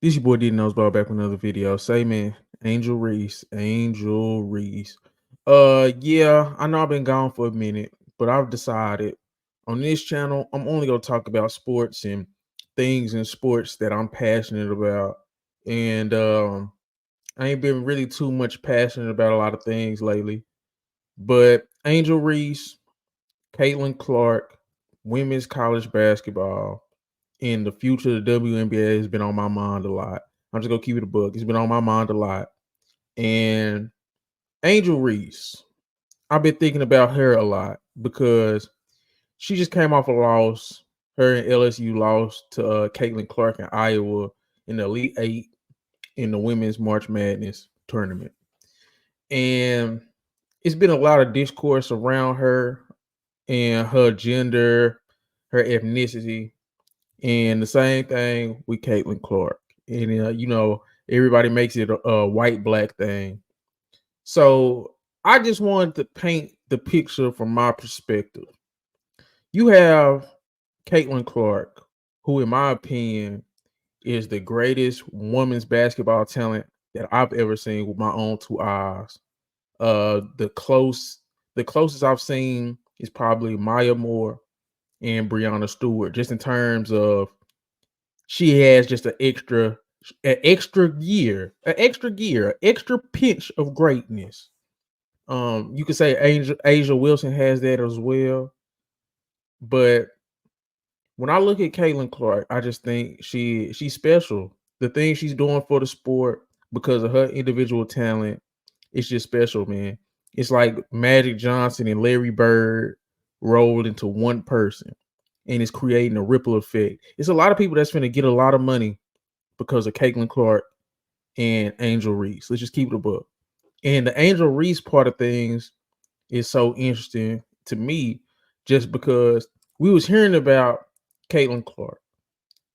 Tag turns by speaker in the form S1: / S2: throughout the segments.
S1: This your boy Didn't Knows Ball back with another video. Say man, Angel Reese, Angel Reese. Yeah, I know I've been gone for a minute, but I've decided on this channel I'm only gonna talk about sports and things in sports that I'm passionate about. And I ain't been really too much passionate about a lot of things lately. But Angel Reese, Caitlin Clark, women's college basketball, and the future of the WNBA has been on my mind a lot. I'm just gonna keep it a book. It's been on my mind a lot. And Angel Reese, I've been thinking about her a lot because she just came off a loss. Her and LSU lost to Caitlin Clark in Iowa in the Elite Eight in the Women's March Madness tournament. And it's been a lot of discourse around her and her gender, her ethnicity, and the same thing with Caitlin Clark. And everybody makes it a white black thing. So I just wanted to paint the picture from my perspective. You have Caitlin Clark, who, in my opinion, is the greatest women's basketball talent that I've ever seen with my own two eyes. The closest I've seen is probably Maya Moore and Breanna Stewart, just in terms of she has just an extra pinch of greatness. You could say Asia Wilson has that as well, but when I look at Caitlin Clark, I just think she's special. The thing she's doing for the sport because of her individual talent, it's just special, man. It's like Magic Johnson and Larry Bird rolled into one person, and it's creating a ripple effect. It's a lot of people that's going to get a lot of money because of Caitlin Clark and Angel Reese. Let's just keep it a book. And the Angel Reese part of things is so interesting to me just because we was hearing about Caitlin Clark.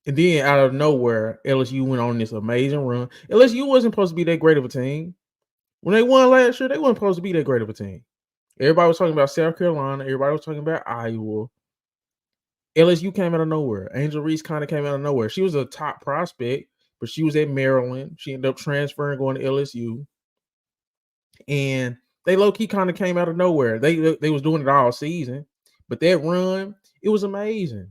S1: And then out of nowhere, LSU went on this amazing run. LSU wasn't supposed to be that great of a team. When they won last year, they weren't supposed to be that great of a team. Everybody was talking about South Carolina. Everybody was talking about Iowa. LSU came out of nowhere. Angel Reese kind of came out of nowhere. She was a top prospect, but she was at Maryland. She ended up transferring, going to LSU. And they low-key kind of came out of nowhere. They was doing it all season. But that run, it was amazing.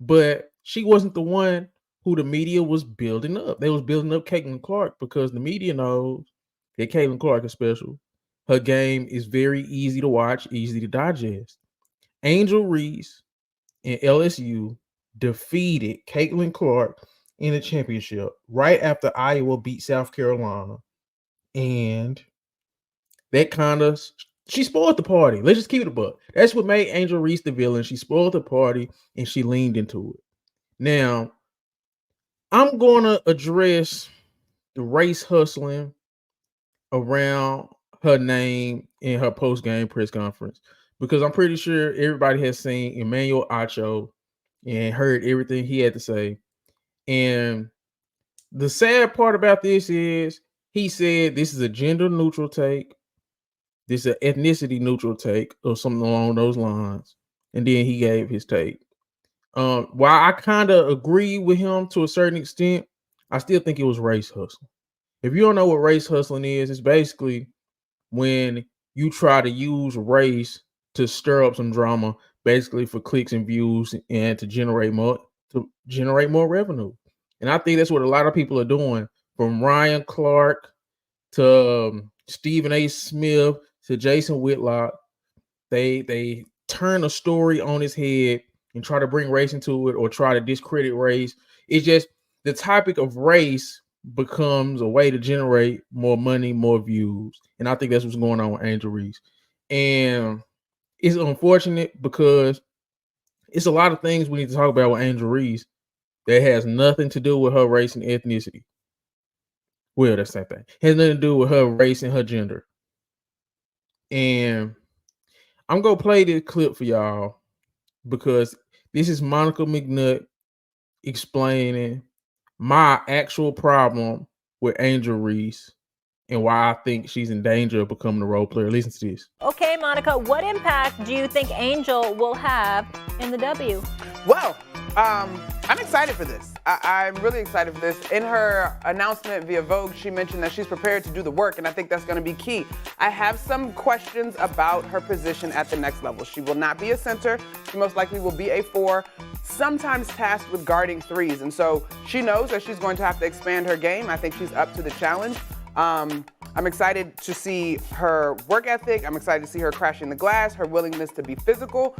S1: But she wasn't the one who the media was building up. They was building up Caitlin Clark because the media knows that Caitlin Clark is special. Her game is very easy to watch, easy to digest. Angel Reese and LSU defeated Caitlin Clark in the championship right after Iowa beat South Carolina. And that kind of, she spoiled the party. Let's just keep it a buck. That's what made Angel Reese the villain. She spoiled the party and she leaned into it. Now, I'm going to address the race hustling around her name in her post-game press conference because I'm pretty sure everybody has seen Emmanuel Acho and heard everything he had to say. And the sad part about this is he said this is a gender neutral take. This is an ethnicity neutral take or something along those lines. And then he gave his take. While I kind of agree with him to a certain extent, I still think it was race hustling. If you don't know what race hustling is, it's basically when you try to use race to stir up some drama, basically for clicks and views and to generate more revenue. And I think that's what a lot of people are doing, from Ryan Clark to Stephen A. Smith to Jason Whitlock. They turn a story on its head and try to bring race into it or try to discredit race. It's just the topic of race becomes a way to generate more money, more views. And I think that's what's going on with Angel Reese. And it's unfortunate because it's a lot of things we need to talk about with Angel Reese that has nothing to do with her race and ethnicity. Well, that's the same thing. It has nothing to do with her race and her gender. And I'm going to play this clip for y'all because this is Monica McNutt explaining my actual problem with Angel Reese and why I think she's in danger of becoming a role player. Listen to this.
S2: Okay, Monica, what impact do you think Angel will have in the W?
S3: Well, I'm excited for this. I'm really excited for this. In her announcement via Vogue, she mentioned that she's prepared to do the work, and I think that's going to be key. I have some questions about her position at the next level. She will not be a center. She most likely will be a 4, sometimes tasked with guarding 3s. And so she knows that she's going to have to expand her game. I think she's up to the challenge. I'm excited to see her work ethic. I'm excited to see her crashing the glass, her willingness to be physical.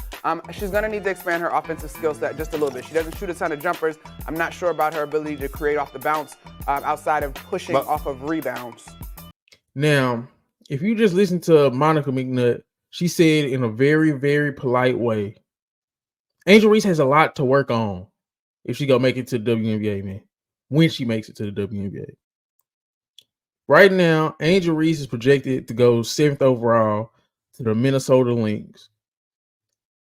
S3: She's going to need to expand her offensive skill set just a little bit. She doesn't shoot a ton of jumpers. I'm not sure about her ability to create off the bounce outside of pushing off of rebounds.
S1: Now, if you just listen to Monica McNutt, she said in a very, very polite way, Angel Reese has a lot to work on if she gonna make it to the WNBA, man. When she makes it to the WNBA. Right now, Angel Reese is projected to go 7th overall to the Minnesota Lynx.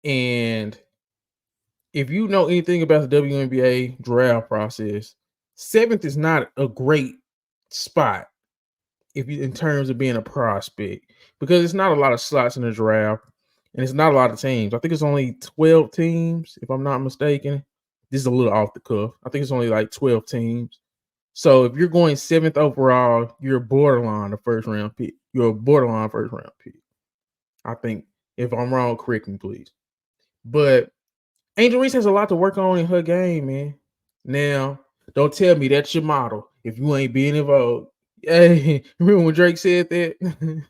S1: And if you know anything about the WNBA draft process, 7th is not a great spot in terms of being a prospect, because it's not a lot of slots in the draft and it's not a lot of teams. I think it's only 12 teams, if I'm not mistaken. This is a little off the cuff. I think it's only like 12 teams. So if you're going 7th overall, you're borderline a first round pick. You're a borderline first round pick. I think. If I'm wrong, correct me, please. But Angel Reese has a lot to work on in her game, man. Now, don't tell me that's your model if you ain't being involved. Hey, remember when Drake said that?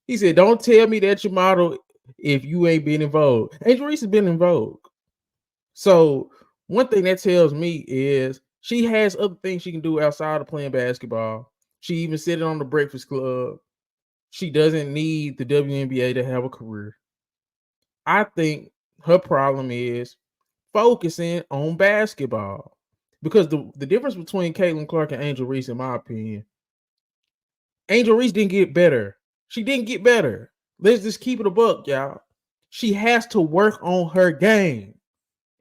S1: He said, don't tell me that's your model if you ain't been involved. Angel Reese has been involved. So one thing that tells me is she has other things she can do outside of playing basketball. She even said it on the Breakfast Club. She doesn't need the WNBA to have a career. I think her problem is focusing on basketball. Because the difference between Caitlin Clark and Angel Reese, in my opinion, Angel Reese didn't get better. She didn't get better. Let's just keep it a buck, y'all. She has to work on her game.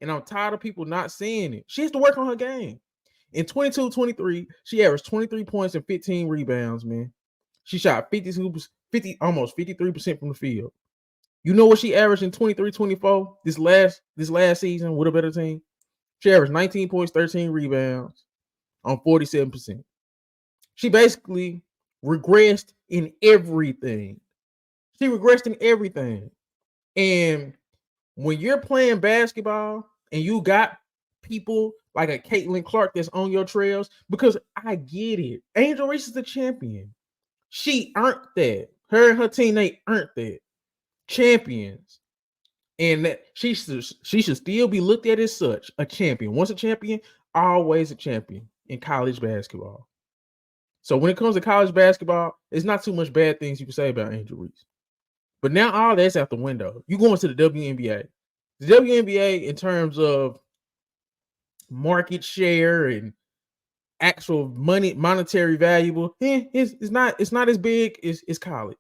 S1: And I'm tired of people not seeing it. She has to work on her game. In 22-23, she averaged 23 points and 15 rebounds, man. She shot almost 53% from the field. You know what she averaged in 23-24 this last season with a better team? She averaged 19 points, 13 rebounds on 47%. She basically regressed in everything. She regressed in everything. And when you're playing basketball and you got people like a Caitlin Clark that's on your trails, because I get it. Angel Reese is the champion. She earned that. Her and her team, they earned that. Champions. And that she should still be looked at as such, a champion. Once a champion, always a champion in college basketball. So when it comes to college basketball, there's not too much bad things you can say about Angel Reese. But now all that's out the window. You going to the WNBA. The WNBA, in terms of market share and actual monetary value, it's not as big as college.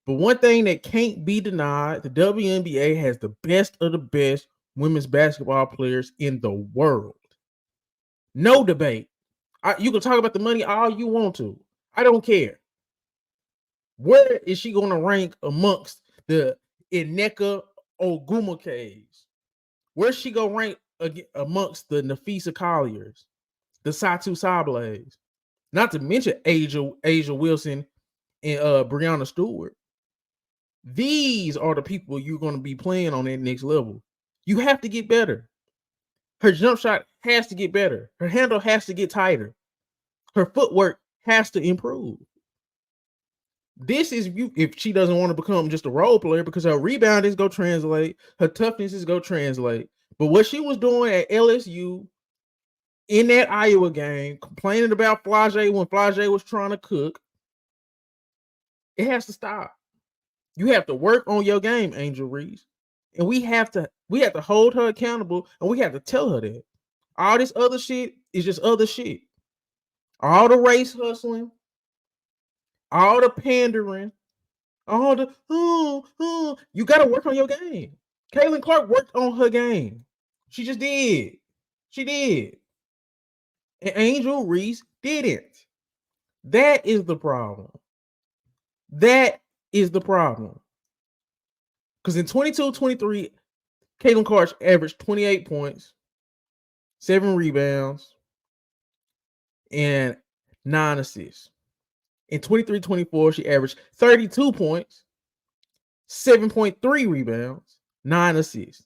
S1: But one thing that can't be denied, the WNBA has the best of the best women's basketball players in the world. No debate. You can talk about the money all you want to. I don't care. Where is she going to rank amongst the Ineka Ogwumikes? Where's she going to rank amongst the Nafisa Colliers, the Satu Sables? Not to mention Asia Wilson and Breanna Stewart. These are the people you're going to be playing on that next level. You have to get better. Her jump shot has to get better. Her handle has to get tighter. Her footwork has to improve. This is if she doesn't want to become just a role player, because her rebound is going to translate. Her toughness is going to translate. But what she was doing at LSU in that Iowa game, complaining about Flage when Flage was trying to cook, it has to stop. You have to work on your game, Angel Reese. And we have to hold her accountable, and we have to tell her that. All this other shit is just other shit. All the race hustling, all the pandering, all the you got to work on your game. Caitlin Clark worked on her game. She just did. She did. And Angel Reese didn't. That is the problem. That is the problem. Because in 22-23, Caitlin Clark averaged 28 points, 7 rebounds, and 9 assists. In 23-24, she averaged 32 points, 7.3 rebounds, 9 assists.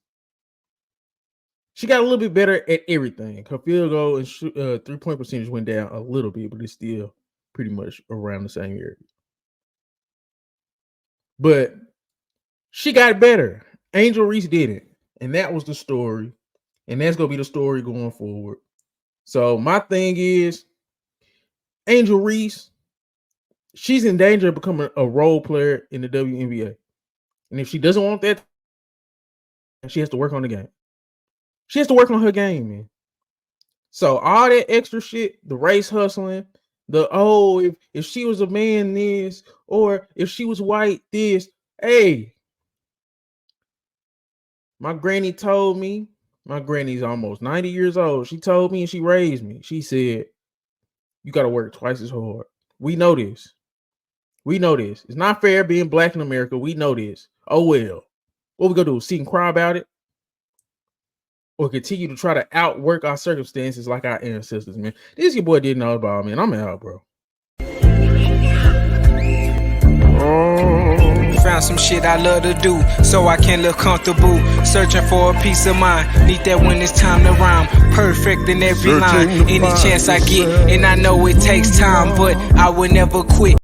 S1: She got a little bit better at everything. Her field goal and 3-point percentage went down a little bit, but it's still pretty much around the same area. But she got better. Angel Reese didn't. And that was the story. And that's going to be the story going forward. So my thing is, Angel Reese, she's in danger of becoming a role player in the WNBA. And if she doesn't want that, she has to work on the game. She has to work on her game, man. So all that extra shit, the race hustling, if she was a man, this, or if she was white, this. Hey, my granny told me, my granny's almost 90 years old. She told me and she raised me. She said, you got to work twice as hard. We know this. We know this. It's not fair being black in America. We know this. Oh, well. What we going to do? Sit and cry about it? Or continue to try to outwork our circumstances like our ancestors, man. This your boy Didn't Know About, man. I'm out, bro.
S4: Found some shit I love to do, so I can look comfortable. Searching for a peace of mind. Need that when it's time to rhyme. Perfect in every line. Any chance I get, and I know it takes time, but I will never quit.